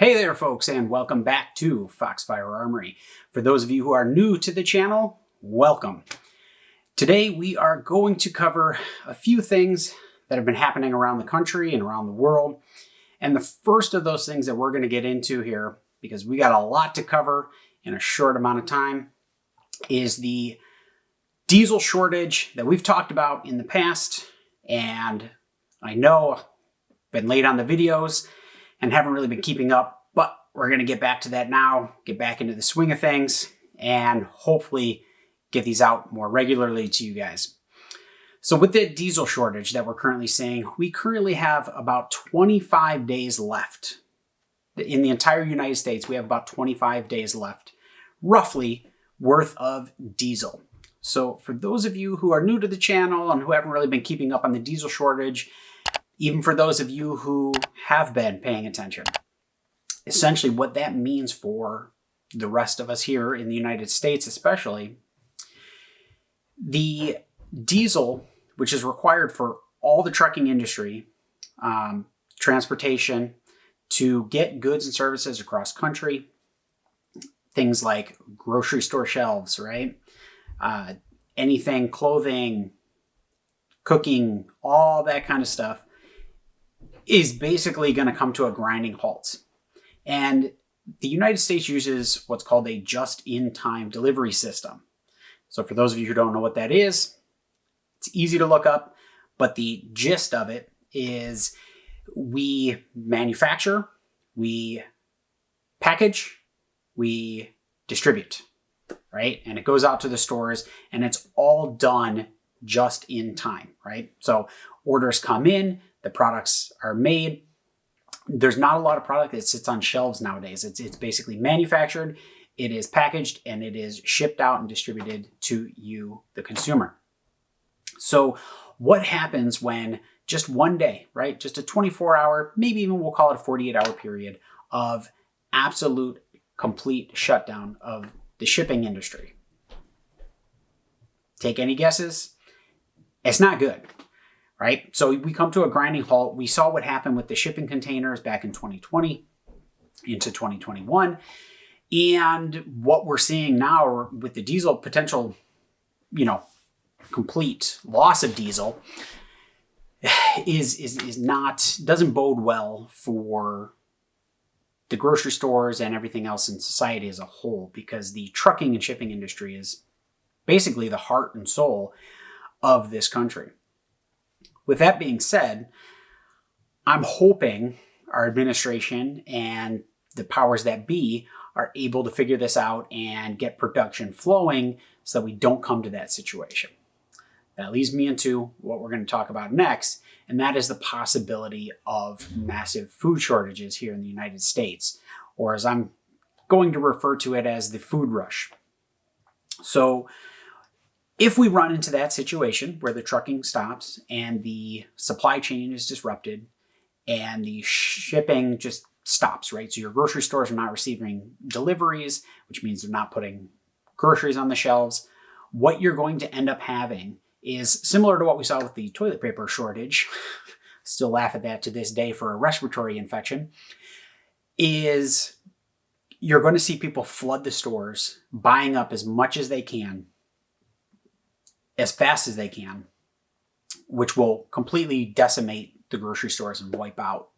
Hey there folks, and welcome back to Foxfire Armory. For those of you who are new to the channel, welcome. Today we are going to cover a few things that have been happening around the country and around the world. And the first of those things that we're going to get into here, because we got a lot to cover in a short amount of time, is the diesel shortage that we've talked about in the past. And I know I've been late on the videos and haven't really been keeping up, but we're going to get back to that now, get back into the swing of things, and hopefully get these out more regularly to you guys. So with the diesel shortage that we're currently seeing, we currently have about 25 days left. In the entire United States, we have about 25 days left, roughly, worth of diesel. So for those of you who are new to the channel and who haven't really been keeping up on the diesel shortage, even for those of you who have been paying attention, essentially what that means for the rest of us here in the United States especially, the diesel, which is required for all the trucking industry, transportation, to get goods and services across country, things like grocery store shelves, right? Anything, clothing, cooking, all that kind of stuff, is basically going to come to a grinding halt. And the United States uses what's called a just-in-time delivery system. So for those of you who don't know what that is, it's easy to look up, but the gist of it is we manufacture, we package, we distribute, right? And it goes out to the stores and it's all done just in time, right? So orders come in, the products are made. There's not a lot of product that sits on shelves nowadays. It's basically manufactured, it is packaged, and it is shipped out and distributed to you, the consumer. So what happens when just one day, right? Just a 24-hour, maybe even we'll call it a 48-hour period of absolute complete shutdown of the shipping industry? Take any guesses? It's not good. Right? So we come to a grinding halt. We saw what happened with the shipping containers back in 2020 into 2021. And what we're seeing now with the diesel potential, complete loss of diesel doesn't bode well for the grocery stores and everything else in society as a whole, because the trucking and shipping industry is basically the heart and soul of this country. With that being said, I'm hoping our administration and the powers that be are able to figure this out and get production flowing so that we don't come to that situation. That leads me into what we're going to talk about next, and that is the possibility of massive food shortages here in the United States, or as I'm going to refer to it as the food rush. So if we run into that situation where the trucking stops and the supply chain is disrupted and the shipping just stops, right? So your grocery stores are not receiving deliveries, which means they're not putting groceries on the shelves. What you're going to end up having is similar to what we saw with the toilet paper shortage. Still laugh at that to this day for a respiratory infection. Is you're going to see people flood the stores, buying up as much as they can, as fast as they can, which will completely decimate the grocery stores and wipe out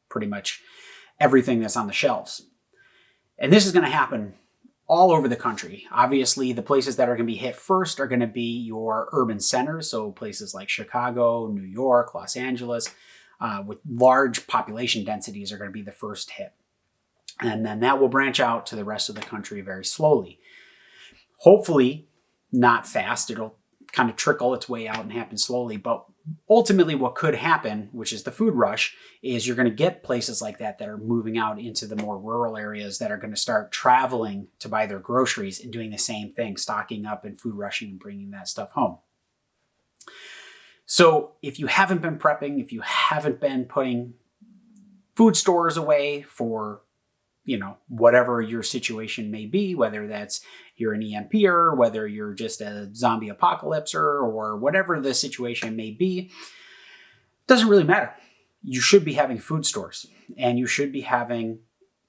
pretty much everything that's on the shelves. And this is going to happen all over the country. Obviously, the places that are going to be hit first are going to be your urban centers, so places like Chicago, New York, Los Angeles, with large population densities are going to be the first hit. And then that will branch out to the rest of the country very slowly. Hopefully, not fast. It'll kind of trickle its way out and happen slowly. But ultimately what could happen, which is the food rush, is you're going to get places like that are moving out into the more rural areas that are going to start traveling to buy their groceries and doing the same thing, stocking up and food rushing and bringing that stuff home. So if you haven't been prepping, if you haven't been putting food stores away for whatever your situation may be, whether that's you're an EMPer, whether you're just a zombie apocalypser, or whatever the situation may be, doesn't really matter. You should be having food stores, and you should be having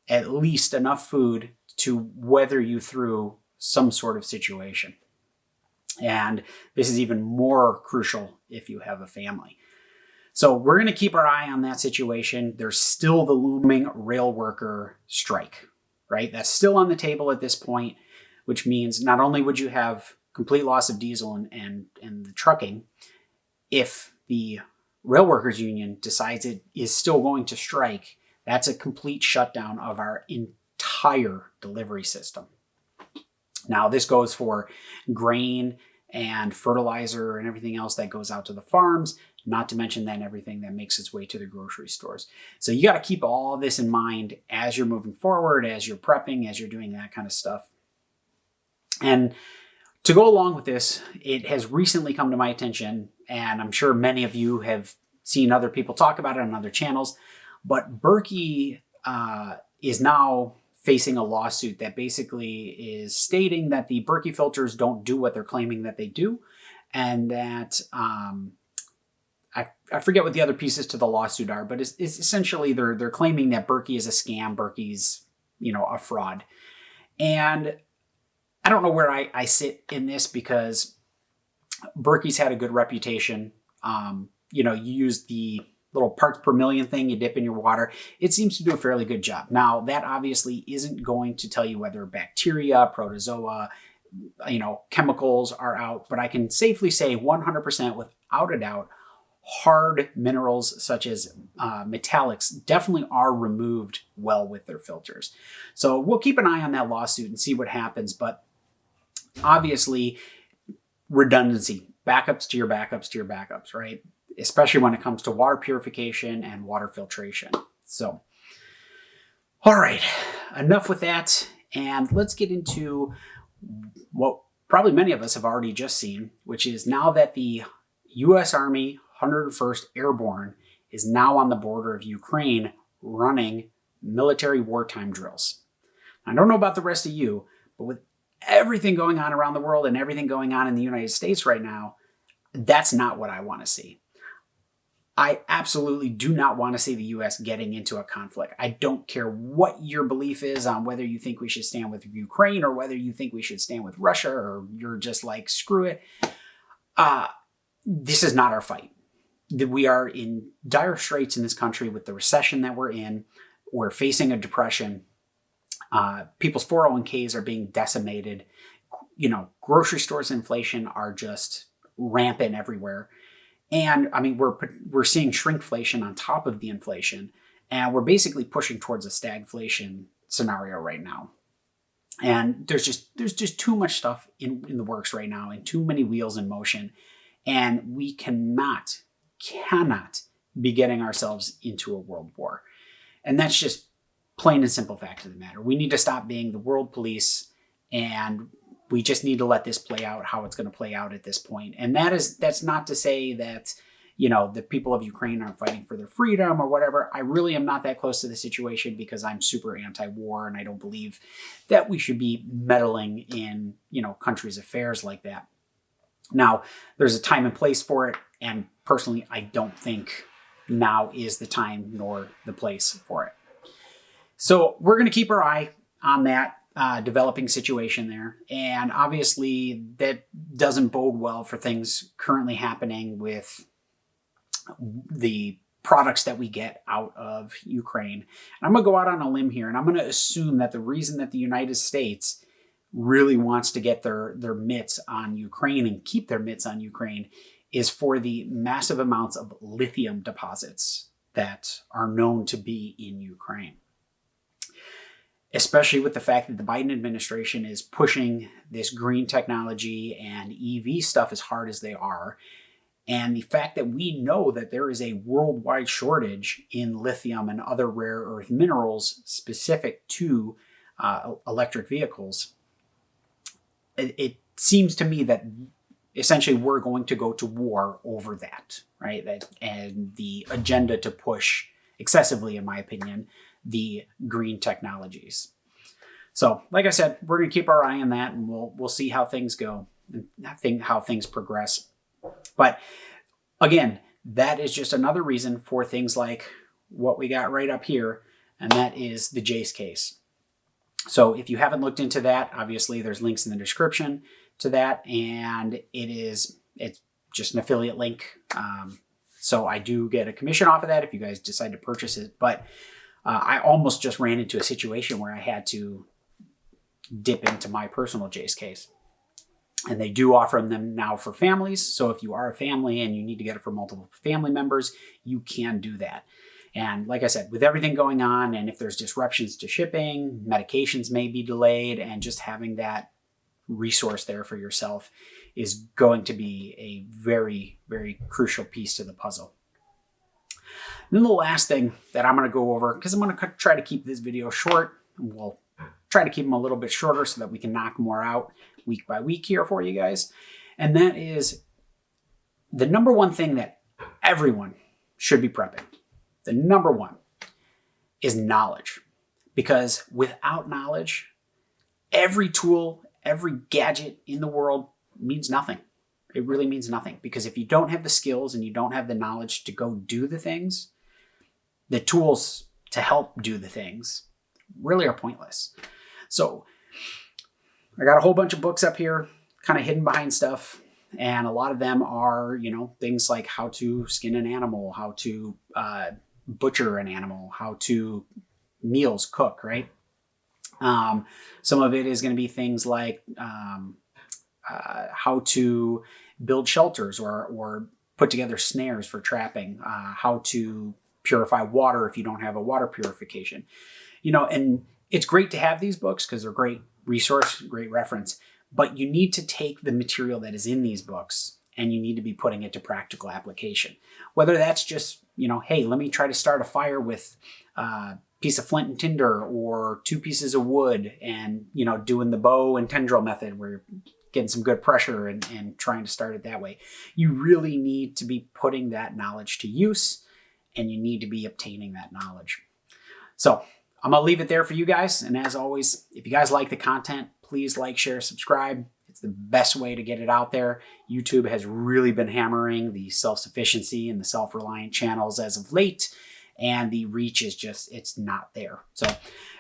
at least enough food to weather you through some sort of situation. And this is even more crucial if you have a family. So we're going to keep our eye on that situation. There's still the looming rail worker strike, right? That's still on the table at this point, which means not only would you have complete loss of diesel and the trucking, if the rail workers union decides it is still going to strike, that's a complete shutdown of our entire delivery system. Now, this goes for grain and fertilizer and everything else that goes out to the farms, not to mention then everything that makes its way to the grocery stores. So you got to keep all this in mind as you're moving forward, as you're prepping, as you're doing that kind of stuff. And to go along with this, it has recently come to my attention, and I'm sure many of you have seen other people talk about it on other channels, but Berkey is now facing a lawsuit that basically is stating that the Berkey filters don't do what they're claiming that they do, and that I forget what the other pieces to the lawsuit are, but it's essentially they're claiming that Berkey is a scam, Berkey's a fraud. And I don't know where I sit in this, because Berkey's had a good reputation. You use the little parts per million thing you dip in your water. It seems to do a fairly good job. Now, that obviously isn't going to tell you whether bacteria, protozoa, chemicals are out, but I can safely say 100% without a doubt, hard minerals such as metallics definitely are removed well with their filters. So we'll keep an eye on that lawsuit and see what happens. But obviously, redundancy, backups to your backups to your backups, right? Especially when it comes to water purification and water filtration. So, all right, enough with that. And let's get into what probably many of us have already just seen, which is now that the U.S. Army 101st Airborne is now on the border of Ukraine running military wartime drills. I don't know about the rest of you, but with everything going on around the world and everything going on in the United States right now, that's not what I want to see. I absolutely do not want to see the U.S. getting into a conflict. I don't care what your belief is on whether you think we should stand with Ukraine or whether you think we should stand with Russia, or you're just like, screw it. This is not our fight. We are in dire straits in this country with the recession that we're in. We're facing a depression. People's 401ks are being decimated. Grocery stores inflation are just rampant everywhere. And I mean, we're seeing shrinkflation on top of the inflation, and we're basically pushing towards a stagflation scenario right now. And there's just too much stuff in the works right now, and too many wheels in motion. And we cannot be getting ourselves into a world war. And that's just plain and simple fact of the matter. We need to stop being the world police, and we just need to let this play out how it's going to play out at this point. And that's not to say that, the people of Ukraine aren't fighting for their freedom or whatever. I really am not that close to the situation, because I'm super anti-war, and I don't believe that we should be meddling in, countries' affairs like that. Now, there's a time and place for it, and personally, I don't think now is the time nor the place for it. So we're going to keep our eye on that developing situation there. And obviously, that doesn't bode well for things currently happening with the products that we get out of Ukraine. And I'm going to go out on a limb here, and I'm going to assume that the reason that the United States really wants to get their mitts on Ukraine and keep their mitts on Ukraine is for the massive amounts of lithium deposits that are known to be in Ukraine. Especially with the fact that the Biden administration is pushing this green technology and EV stuff as hard as they are. And the fact that we know that there is a worldwide shortage in lithium and other rare earth minerals specific to electric vehicles, it seems to me that essentially we're going to go to war over that, right? And the agenda to push excessively, in my opinion, the green technologies. So, like I said, we're going to keep our eye on that, and we'll see how things go and how things progress. But again, that is just another reason for things like what we got right up here, and that is the Jase case. So if you haven't looked into that, obviously there's links in the description to that, and it's just an affiliate link. So I do get a commission off of that if you guys decide to purchase it. But I almost just ran into a situation where I had to dip into my personal Jase case. And they do offer them now for families. So if you are a family and you need to get it for multiple family members, you can do that. And like I said, with everything going on, and if there's disruptions to shipping, medications may be delayed, and just having that resource there for yourself is going to be a very, very crucial piece to the puzzle. And then the last thing that I'm going to go over, because I'm going to try to keep this video short, and we'll try to keep them a little bit shorter so that we can knock more out week by week here for you guys. And that is the number one thing that everyone should be prepping. The number one is knowledge, because without knowledge, every tool, every gadget in the world means nothing. It really means nothing, because if you don't have the skills and you don't have the knowledge to go do the things, the tools to help do the things really are pointless. So I got a whole bunch of books up here, kind of hidden behind stuff. And a lot of them are, things like how to skin an animal, how to butcher an animal, how to meals cook, right? Some of it is going to be things like how to build shelters or put together snares for trapping, how to purify water if you don't have a water purification. And it's great to have these books because they're great resource, great reference, but you need to take the material that is in these books and you need to be putting it to practical application. Whether that's just, hey, let me try to start a fire with a piece of flint and tinder or 2 pieces of wood and, doing the bow and tendril method where you're getting some good pressure and trying to start it that way. You really need to be putting that knowledge to use, and you need to be obtaining that knowledge. So I'm going to leave it there for you guys. And as always, if you guys like the content, please like, share, subscribe. It's the best way to get it out there. YouTube has really been hammering the self-sufficiency and the self-reliant channels as of late, and the reach is it's not there. So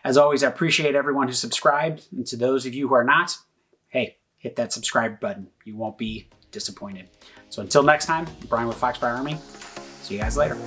as always, I appreciate everyone who subscribed. And to those of you who are not, hey, hit that subscribe button. You won't be disappointed. So until next time, Brian with Foxfire Army. See you guys later.